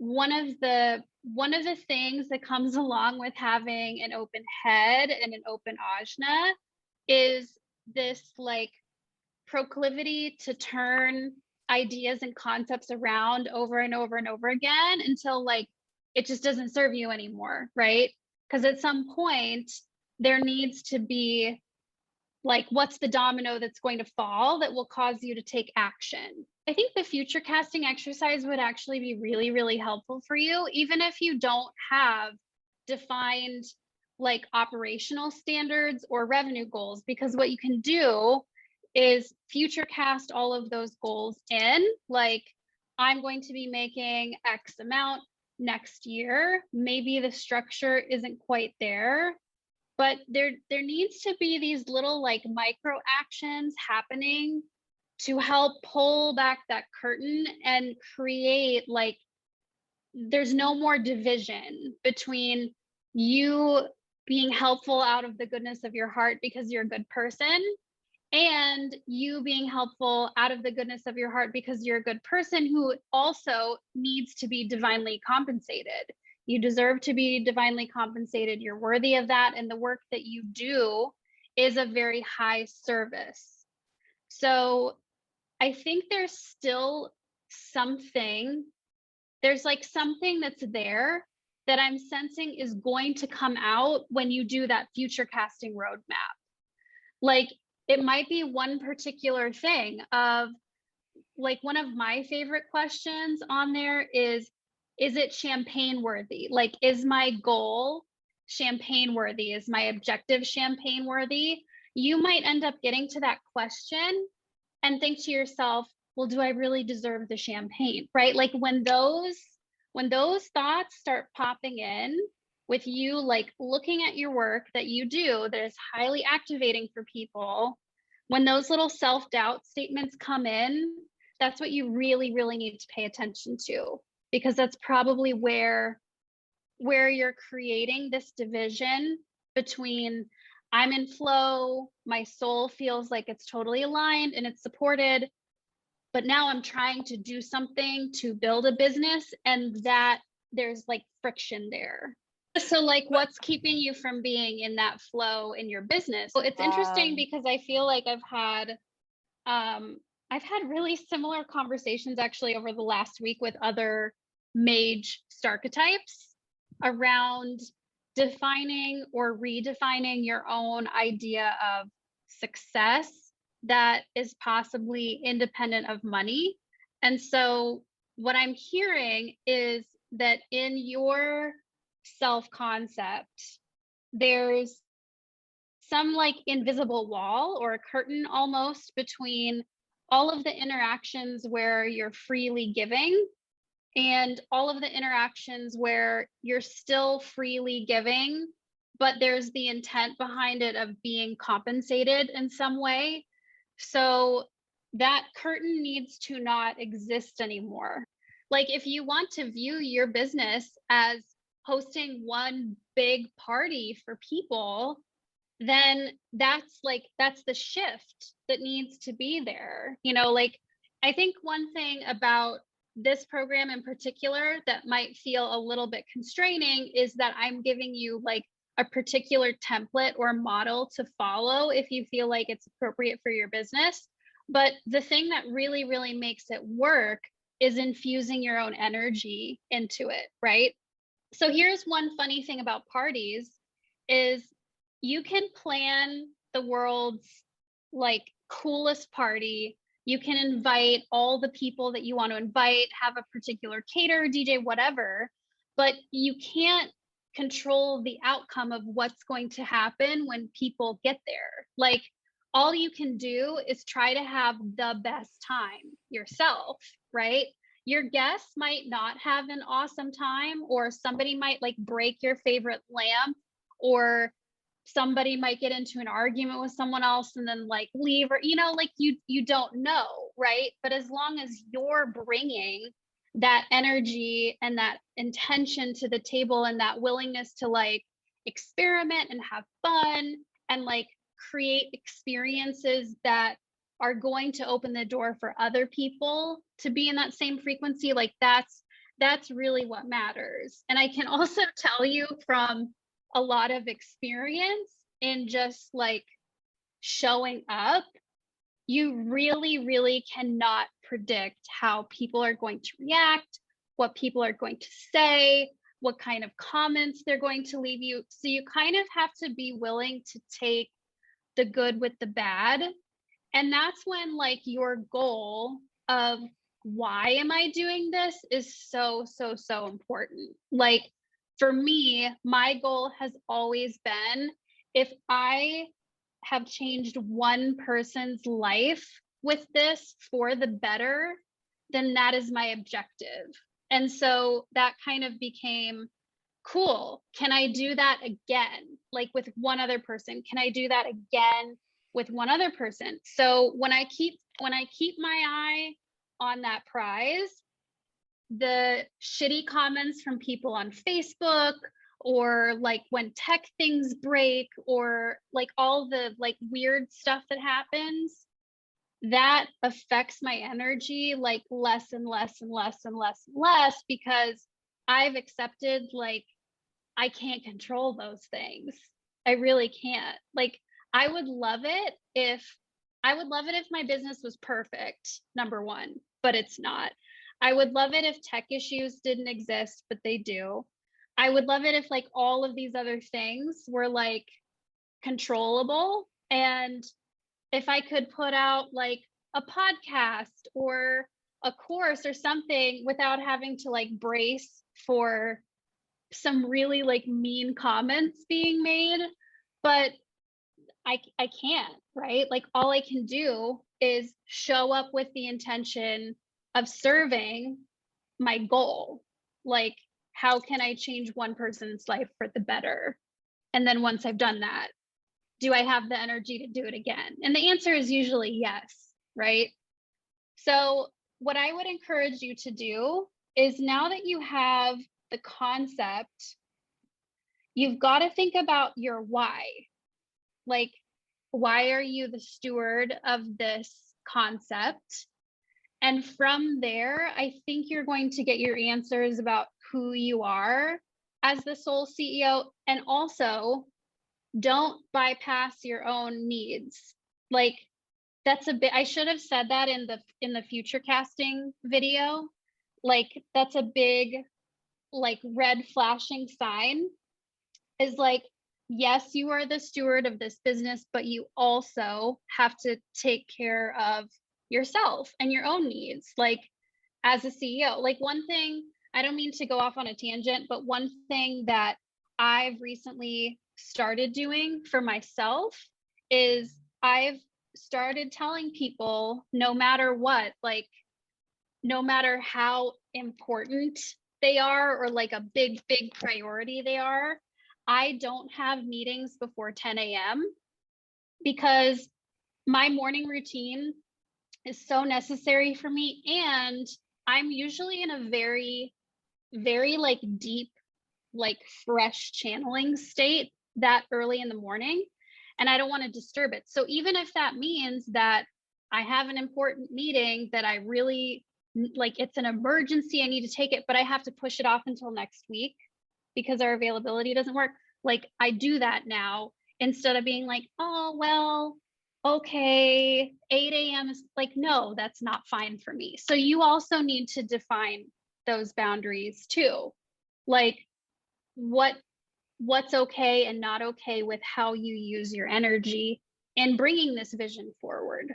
one of the things that comes along with having an open head and an open ajna is this like proclivity to turn ideas and concepts around over and over and over again until like it just doesn't serve you anymore, right? Because at some point there needs to be like, what's the domino that's going to fall that will cause you to take action? I think the future casting exercise would actually be really, really helpful for you, even if you don't have defined like operational standards or revenue goals, because what you can do is future cast all of those goals in, like, I'm going to be making X amount next year. Maybe the structure isn't quite there, but there needs to be these little like micro actions happening to help pull back that curtain and create like there's no more division between you being helpful out of the goodness of your heart because you're a good person and you being helpful out of the goodness of your heart because you're a good person who also needs to be divinely compensated. You deserve to be divinely compensated. You're worthy of that. And the work that you do is a very high service. So I think there's still something, there's like something that's there that I'm sensing is going to come out when you do that future casting roadmap. Like it might be one particular thing of like one of my favorite questions on there is it champagne worthy? Like, is my goal champagne worthy? Is my objective champagne worthy? You might end up getting to that question and think to yourself, well, do I really deserve the champagne? Right? Like when those thoughts start popping in with you, like looking at your work that you do that is highly activating for people, when those little self-doubt statements come in, that's what you really, really need to pay attention to, because that's probably where you're creating this division between I'm in flow, my soul feels like it's totally aligned and it's supported, but now I'm trying to do something to build a business and that there's like friction there. So like what's keeping you from being in that flow in your business? Well, it's interesting because I feel like I've had really similar conversations actually over the last week with other Mage Starchetypes around defining or redefining your own idea of success that is possibly independent of money. And so what I'm hearing is that in your self-concept, there's some like invisible wall or a curtain almost between all of the interactions where you're freely giving and all of the interactions where you're still freely giving, but there's the intent behind it of being compensated in some way. So that curtain needs to not exist anymore. Like if you want to view your business as hosting one big party for people, then that's the shift that needs to be there. You know, like I think one thing about this program in particular that might feel a little bit constraining is that I'm giving you like a particular template or model to follow if you feel like it's appropriate for your business. But the thing that really, really makes it work is infusing your own energy into it, right? So here's one funny thing about parties is you can plan the world's like coolest party. You can invite all the people that you want to invite, have a particular caterer, DJ, whatever, but you can't control the outcome of what's going to happen when people get there. Like all you can do is try to have the best time yourself, right? Your guests might not have an awesome time, or somebody might like break your favorite lamp, or somebody might get into an argument with someone else and then like leave, or you know, like you don't know, right? But as long as you're bringing that energy and that intention to the table and that willingness to like experiment and have fun and like create experiences that are going to open the door for other people to be in that same frequency, like that's that's really what matters. And I can also tell you from a lot of experience in just like showing up, you really, really cannot predict how people are going to react, what people are going to say, what kind of comments they're going to leave you. So you kind of have to be willing to take the good with the bad. And that's when like your goal of why am I doing this is so, so, so important. Like for me, my goal has always been, if I have changed one person's life with this for the better, then that is my objective. And so that kind of became cool. Can I do that again? Like with one other person? Can I do that again with one other person? So when I keep my eye on that prize, the shitty comments from people on Facebook, or like when tech things break, or like all the like weird stuff that happens, that affects my energy like less and less and less and less and less, because I've accepted like I can't control those things. I really can't. Like I would love it if my business was perfect, number one, but it's not. I would love it if tech issues didn't exist, but they do. I would love it if like all of these other things were like controllable, and if I could put out like a podcast or a course or something without having to like brace for some really like mean comments being made. But I can't, right? Like all I can do is show up with the intention of serving my goal. Like, how can I change one person's life for the better? And then once I've done that, do I have the energy to do it again? And the answer is usually yes, right? So what I would encourage you to do is, now that you have the concept, you've got to think about your why. Like, why are you the steward of this concept? And from there, I think you're going to get your answers about who you are as the soul CEO. And also, don't bypass your own needs. Like, that's a bit, I should have said that in the future casting video. Like, that's a big like red flashing sign, is like, yes, you are the steward of this business, but you also have to take care of yourself and your own needs. Like as a CEO, like one thing, I don't mean to go off on a tangent, but one thing that I've recently started doing for myself is I've started telling people, no matter what, like no matter how important they are or like a big, big priority they are, I don't have meetings before 10 a.m. because my morning routine is so necessary for me. And I'm usually in a very, very like deep, like fresh channeling state that early in the morning. And I don't want to disturb it. So even if that means that I have an important meeting that I really like, it's an emergency, I need to take it, but I have to push it off until next week because our availability doesn't work. Like I do that now, instead of being like, oh, well, okay, 8 a.m. is like, no, that's not fine for me. So you also need to define those boundaries too. Like what's okay and not okay with how you use your energy in bringing this vision forward.